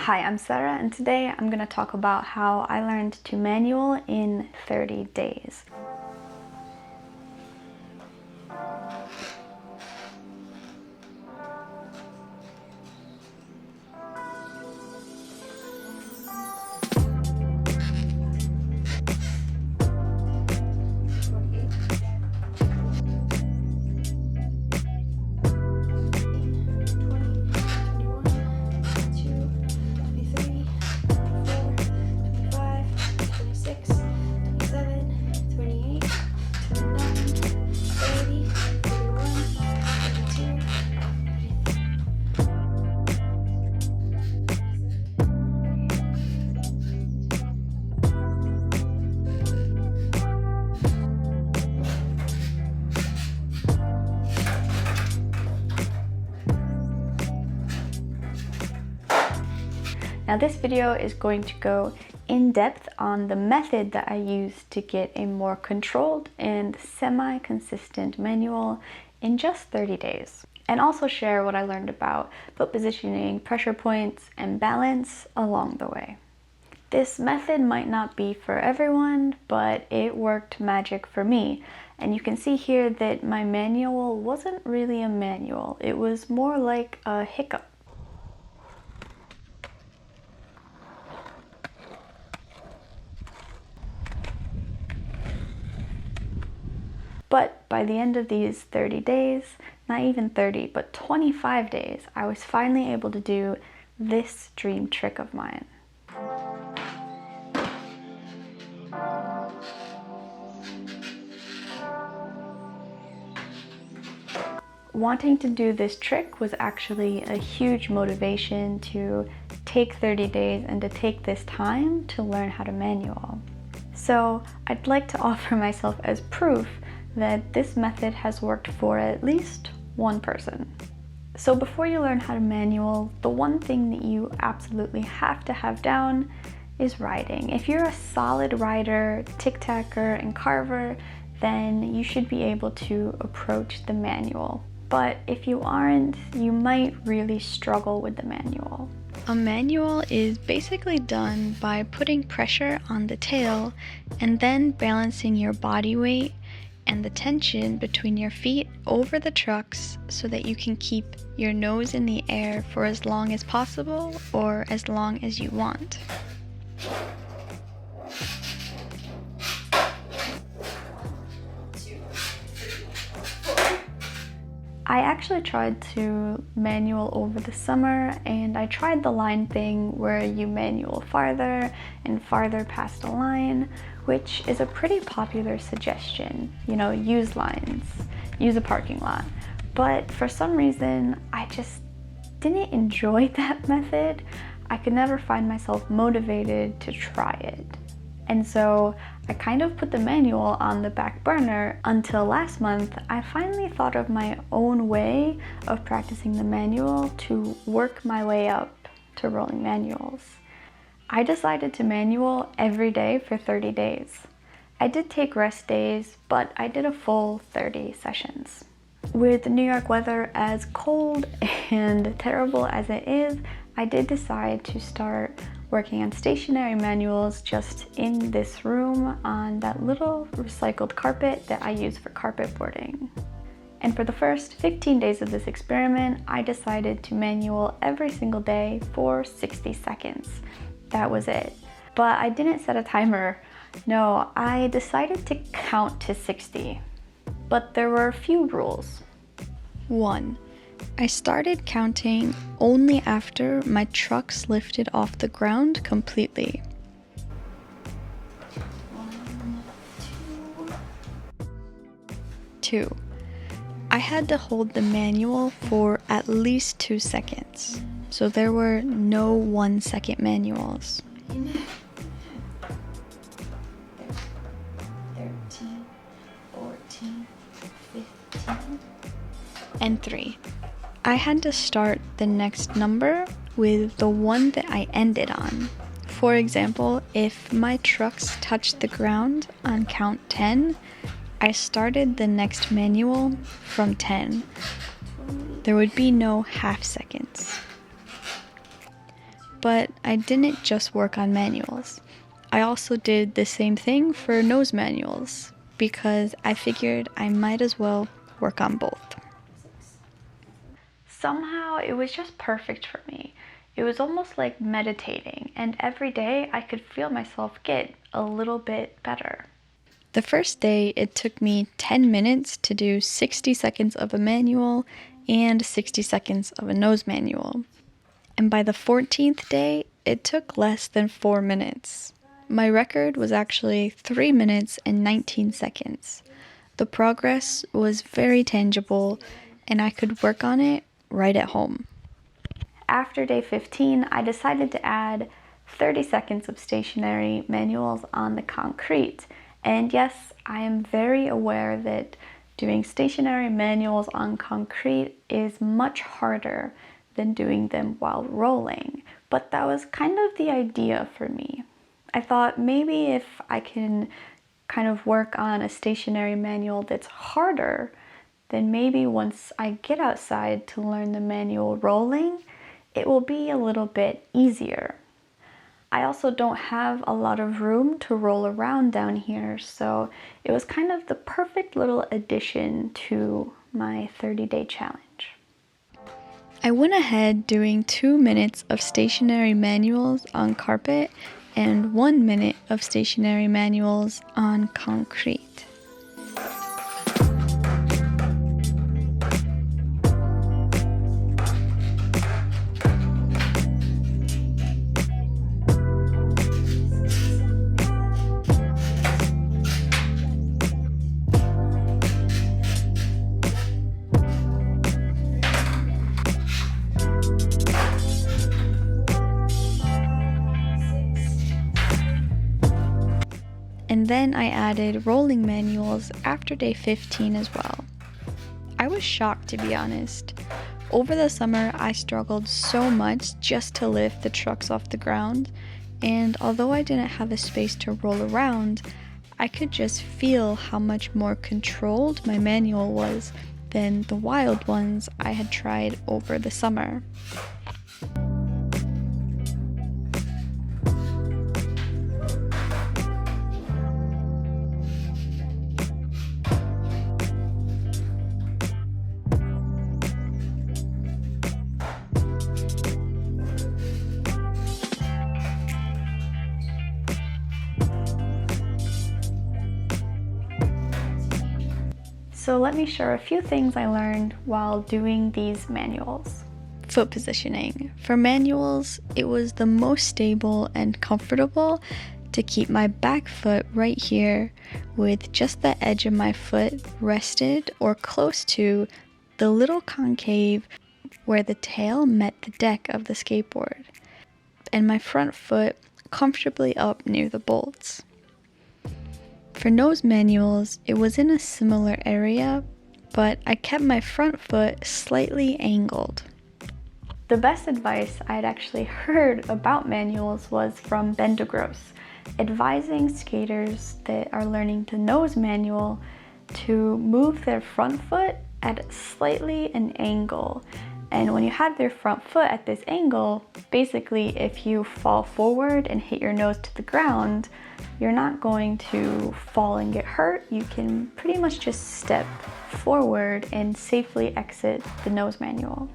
Hi, I'm Sarah, and today I'm going to talk about how I learned to manual in 30 days. Now this video is going to go in depth on the method that I use to get a more controlled and semi-consistent manual in just 30 days. And also share what I learned about foot positioning, pressure points, and balance along the way. This method might not be for everyone, but it worked magic for me. And you can see here that my manual wasn't really a manual. It was more like a hiccup. But by the end of these 30 days, not even 30, but 25 days, I was finally able to do this dream trick of mine. Wanting to do this trick was actually a huge motivation to take 30 days and to take this time to learn how to manual. So I'd like to offer myself as proof that this method has worked for at least one person. So before you learn how to manual, the one thing that you absolutely have to have down is riding. If you're a solid rider, tic-tacker, and carver, then you should be able to approach the manual. But if you aren't, you might really struggle with the manual. A manual is basically done by putting pressure on the tail and then balancing your body weight and the tension between your feet over the trucks so that you can keep your nose in the air for as long as possible or as long as you want. I actually tried to manual over the summer, and I tried the line thing where you manual farther and farther past the line, which is a pretty popular suggestion. You know, use lines, use a parking lot. But for some reason, I just didn't enjoy that method. I could never find myself motivated to try it. And so I kind of put the manual on the back burner until last month. I finally thought of my own way of practicing the manual to work my way up to rolling manuals. I decided to manual every day for 30 days. I did take rest days, but I did a full 30 sessions. With the New York weather as cold and terrible as it is, I did decide to start working on stationary manuals just in this room on that little recycled carpet that I use for carpet boarding. And for the first 15 days of this experiment, I decided to manual every single day for 60 seconds. That was it. But I didn't set a timer. No, I decided to count to 60. But there were a few rules. 1. I started counting only after my trucks lifted off the ground completely. 1, 2. I had to hold the manual for at least 2 seconds, so there were no 1-second manuals. 13, 14, 15, and 3. I had to start the next number with the one that I ended on. For example, if my trucks touched the ground on count 10, I started the next manual from 10. There would be no half seconds. But I didn't just work on manuals. I also did the same thing for nose manuals because I figured I might as well work on both. Somehow it was just perfect for me. It was almost like meditating, and every day I could feel myself get a little bit better. The first day, it took me 10 minutes to do 60 seconds of a manual and 60 seconds of a nose manual. And by the 14th day, it took less than 4 minutes. My record was actually 3 minutes and 19 seconds. The progress was very tangible, and I could work on it right at home. After day 15, I decided to add 30 seconds of stationary manuals on the concrete. And yes, I am very aware that doing stationary manuals on concrete is much harder than doing them while rolling. But that was kind of the idea for me. I thought maybe if I can kind of work on a stationary manual that's harder, then maybe once I get outside to learn the manual rolling, it will be a little bit easier. I also don't have a lot of room to roll around down here, so it was kind of the perfect little addition to my 30-day challenge. I went ahead doing 2 minutes of stationary manuals on carpet and 1 minute of stationary manuals on concrete. And then I added rolling manuals after day 15 as well. I was shocked, to be honest. Over the summer, I struggled so much just to lift the trucks off the ground, and although I didn't have a space to roll around, I could just feel how much more controlled my manual was than the wild ones I had tried over the summer. So let me share a few things I learned while doing these manuals. Foot positioning. For manuals, it was the most stable and comfortable to keep my back foot right here with just the edge of my foot rested or close to the little concave where the tail met the deck of the skateboard, and my front foot comfortably up near the bolts. For nose manuals, it was in a similar area, but I kept my front foot slightly angled. The best advice I had actually heard about manuals was from Ben DeGrosse, advising skaters that are learning to nose manual to move their front foot at slightly an angle. And when you have their front foot at this angle, basically if you fall forward and hit your nose to the ground, you're not going to fall and get hurt. You can pretty much just step forward and safely exit the nose manual.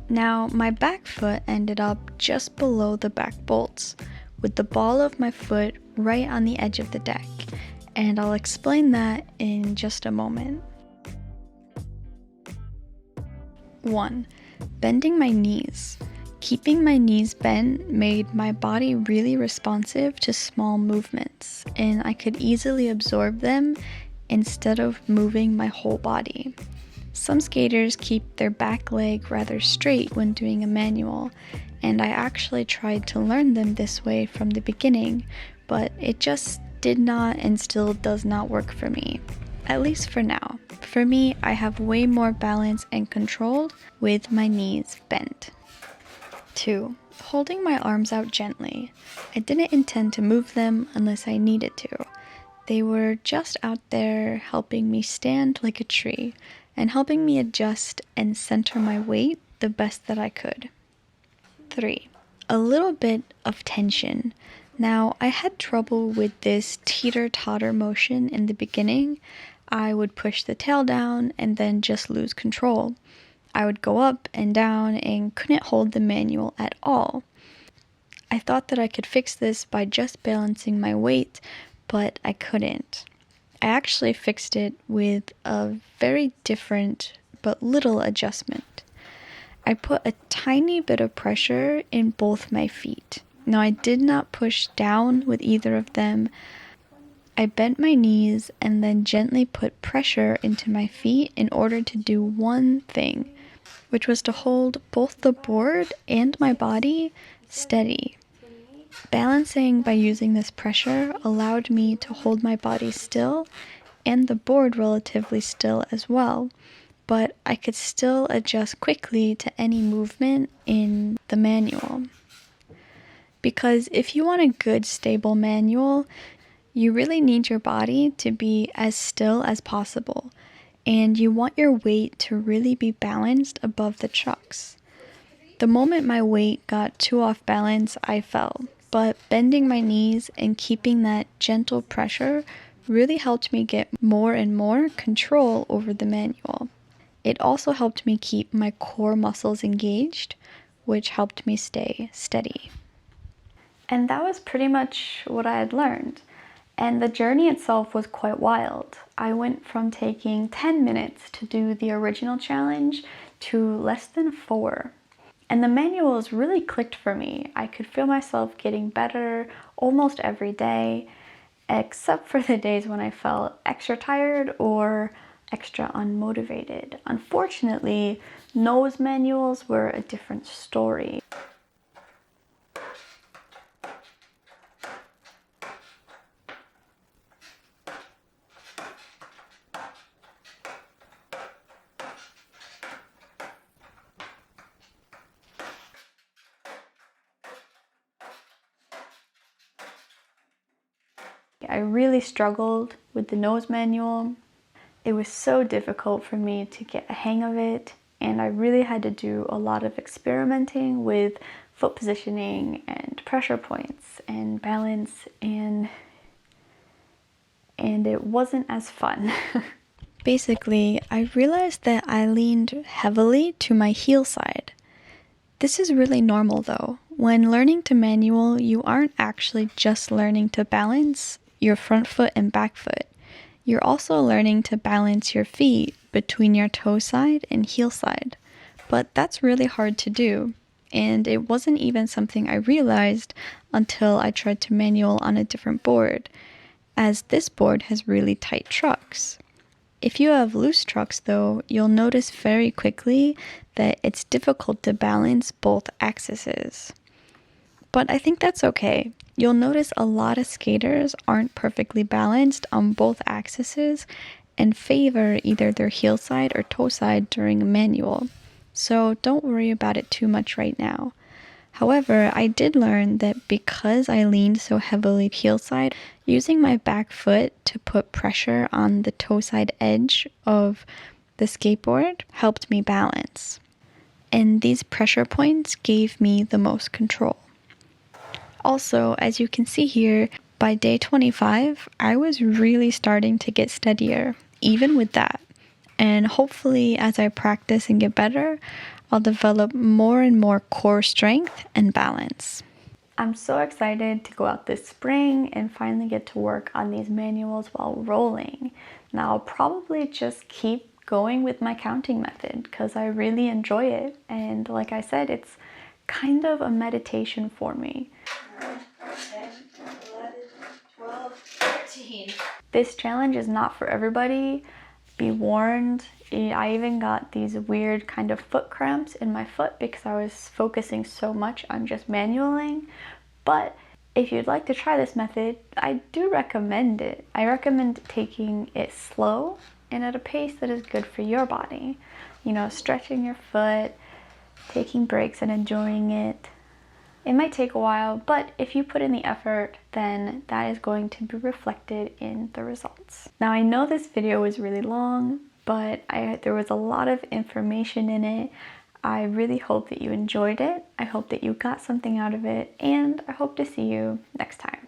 Now, my back foot ended up just below the back bolts, with the ball of my foot right on the edge of the deck, and I'll explain that in just a moment. 1. Bending my knees. Keeping my knees bent made my body really responsive to small movements, and I could easily absorb them instead of moving my whole body. Some skaters keep their back leg rather straight when doing a manual, and I actually tried to learn them this way from the beginning, but it just did not and still does not work for me, at least for now. For me, I have way more balance and control with my knees bent. 2. Holding my arms out gently. I didn't intend to move them unless I needed to. They were just out there helping me stand like a tree and helping me adjust and center my weight the best that I could. 3. a little bit of tension. Now, I had trouble with this teeter-totter motion in the beginning. I would push the tail down and then just lose control. I would go up and down and couldn't hold the manual at all. I thought that I could fix this by just balancing my weight, but I couldn't. I actually fixed it with a very different but little adjustment. I put a tiny bit of pressure in both my feet. Now, I did not push down with either of them. I bent my knees and then gently put pressure into my feet in order to do one thing, which was to hold both the board and my body steady. Balancing by using this pressure allowed me to hold my body still and the board relatively still as well, but I could still adjust quickly to any movement in the manual. Because if you want a good stable manual, you really need your body to be as still as possible, and you want your weight to really be balanced above the trucks. The moment my weight got too off balance, I fell, but bending my knees and keeping that gentle pressure really helped me get more and more control over the manual. It also helped me keep my core muscles engaged, which helped me stay steady. And that was pretty much what I had learned. And the journey itself was quite wild. I went from taking 10 minutes to do the original challenge to less than 4. And the manuals really clicked for me. I could feel myself getting better almost every day, except for the days when I felt extra tired or extra unmotivated. Unfortunately, nose manuals were a different story. I really struggled with the nose manual. It was so difficult for me to get a hang of it, and I really had to do a lot of experimenting with foot positioning and pressure points and balance, and it wasn't as fun. Basically, I realized that I leaned heavily to my heel side. This is really normal though. When learning to manual, you aren't actually just learning to balance your front foot and back foot. You're also learning to balance your feet between your toe side and heel side. But that's really hard to do, and it wasn't even something I realized until I tried to manual on a different board, as this board has really tight trucks. If you have loose trucks though, you'll notice very quickly that it's difficult to balance both axes. But I think that's okay. You'll notice a lot of skaters aren't perfectly balanced on both axes and favor either their heel side or toe side during a manual. So don't worry about it too much right now. However, I did learn that because I leaned so heavily heel side, using my back foot to put pressure on the toe side edge of the skateboard helped me balance. And these pressure points gave me the most control. Also, as you can see here, by day 25, I was really starting to get steadier, even with that. And hopefully, as I practice and get better, I'll develop more and more core strength and balance. I'm so excited to go out this spring and finally get to work on these manuals while rolling. Now, I'll probably just keep going with my counting method because I really enjoy it. And like I said, it's kind of a meditation for me. 10, 11, 12, 13. This challenge is not for everybody. Be warned. I even got these weird kind of foot cramps in my foot because I was focusing so much on just manualing. But if you'd like to try this method, I do recommend it. I recommend taking it slow and at a pace that is good for your body. You know, stretching your foot, taking breaks and enjoying it. It might take a while, but if you put in the effort, then that is going to be reflected in the results. Now, I know this video was really long, but there was a lot of information in it. I really hope that you enjoyed it. I hope that you got something out of it, and I hope to see you next time.